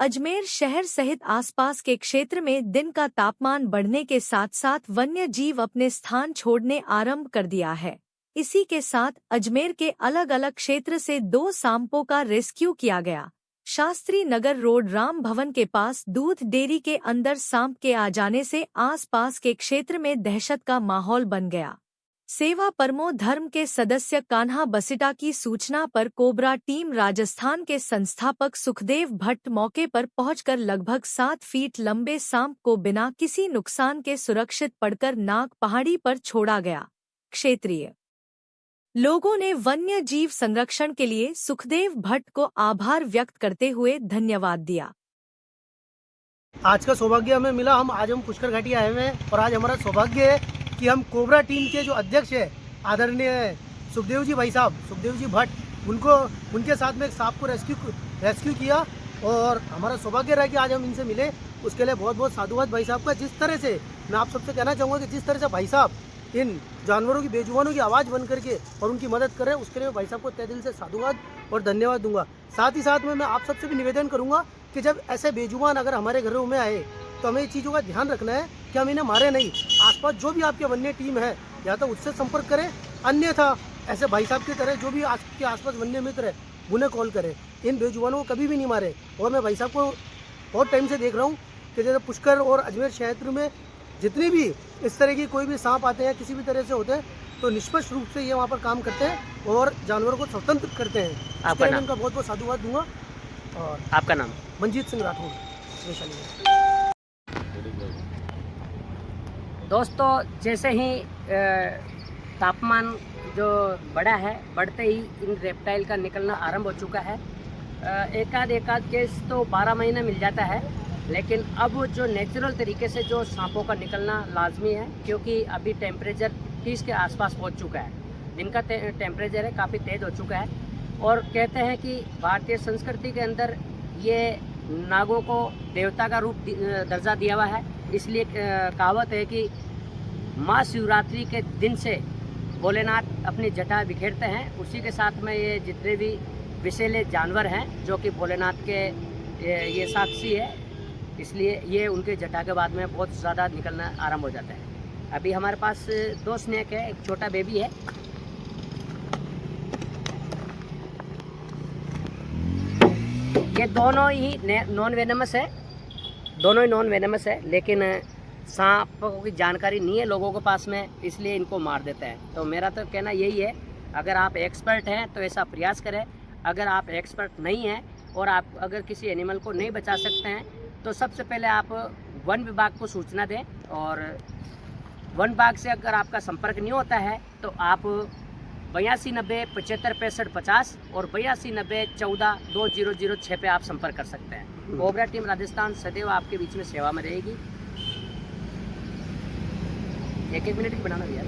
अजमेर शहर सहित आसपास के क्षेत्र में दिन का तापमान बढ़ने के साथ साथ वन्य जीव अपने स्थान छोड़ने आरंभ कर दिया है। इसी के साथ अजमेर के अलग अलग क्षेत्र से 2 सांपों का रेस्क्यू किया गया। शास्त्री नगर रोड राम भवन के पास दूध डेयरी के अंदर सांप के आ जाने से आसपास के क्षेत्र में दहशत का माहौल बन गया। सेवा परमो धर्म के सदस्य कान्हा बसिटा की सूचना पर कोबरा टीम राजस्थान के संस्थापक सुखदेव भट्ट मौके पर पहुंचकर लगभग 7 फीट लंबे सांप को बिना किसी नुकसान के सुरक्षित पकड़कर नाग पहाड़ी पर छोड़ा गया। क्षेत्रीय लोगों ने वन्य जीव संरक्षण के लिए सुखदेव भट्ट को आभार व्यक्त करते हुए धन्यवाद दिया। आज का सौभाग्य हमें मिला, आज हम पुष्कर घाटी आए हुए हैं और आज हमारा सौभाग्य है कि हम कोबरा टीम के जो अध्यक्ष है आदरणीय सुखदेव जी भाई साहब, सुखदेव जी भट्ट, उनके साथ में एक सांप को रेस्क्यू किया और हमारा सौभाग्य रहा कि आज हम इनसे मिले। उसके लिए बहुत बहुत साधुवाद भाई साहब का। जिस तरह से मैं आप सबसे कहना चाहूँगा कि जिस तरह से भाई साहब इन जानवरों की बेजुबानों की आवाज़ बन करके और उनकी मदद करें, उसके लिए भाई साहब को तहे दिल से साधुवाद और धन्यवाद दूंगा। साथ ही साथ में मैं आप सबसे भी निवेदन करूंगा कि जब ऐसे बेजुबान अगर हमारे घरों में आए तो हमें इस चीज़ों का ध्यान रखना है कि हम इन्हें मारे नहीं। आसपास जो भी आपके वन्य टीम है या तो उससे संपर्क करें, अन्यथा ऐसे भाई साहब की तरह जो भी आपके आसपास वन्य मित्र है उन्हें कॉल करें। इन बेजुबानों को कभी भी नहीं मारे। और मैं भाई साहब को बहुत टाइम से देख रहा हूँ कि जैसे पुष्कर और अजमेर क्षेत्र में जितनी भी इस तरह की कोई भी सांप आते हैं किसी भी तरह से होते हैं तो निष्पक्ष रूप से ये वहाँ पर काम करते हैं और जानवरों को स्वतंत्र करते हैं। आपका नाम? उनका बहुत बहुत साधुवाद दूंगा। और आपका नाम? मंजीत सिंह राठौर, वैशाली। दोस्तों, जैसे ही तापमान जो बढ़ा है, बढ़ते ही इन रेप्टाइल का निकलना आरंभ हो चुका है। एकाध केस तो 12 महीने मिल जाता है, लेकिन अब जो नेचुरल तरीके से जो सांपों का निकलना लाजमी है, क्योंकि अभी टेम्परेचर 30 के आसपास पहुंच चुका है। दिन का टेम्परेचर है काफ़ी तेज़ हो चुका है। और कहते हैं कि भारतीय संस्कृति के अंदर ये नागों को देवता का रूप दर्जा दिया हुआ है। इसलिए कहावत है कि महाशिवरात्रि के दिन से भोलेनाथ अपनी जटा बिखेरते हैं। उसी के साथ में ये जितने भी विषैले जानवर हैं जो कि भोलेनाथ के ये साक्षी है, इसलिए ये उनके जटा के बाद में बहुत ज़्यादा निकलना आरंभ हो जाता है। अभी हमारे पास 2 स्नेक है, एक छोटा बेबी है। ये दोनों ही नॉन वेनमस है, दोनों ही नॉन वेनमस है, लेकिन सांपों की जानकारी नहीं है लोगों के पास में, इसलिए इनको मार देते हैं। तो मेरा तो कहना यही है, अगर आप एक्सपर्ट हैं तो ऐसा प्रयास करें। अगर आप एक्सपर्ट नहीं हैं और आप अगर किसी एनिमल को नहीं बचा सकते हैं तो सबसे पहले आप वन विभाग को सूचना दें। और वन विभाग से अगर आपका संपर्क नहीं होता है तो आप 82 90 75 65 50 और 82 90 14 2006 पे आप संपर्क कर सकते हैं। कोबरा टीम राजस्थान सदैव आपके बीच में सेवा में रहेगी। 1-1 मिनट की बनाना भैया।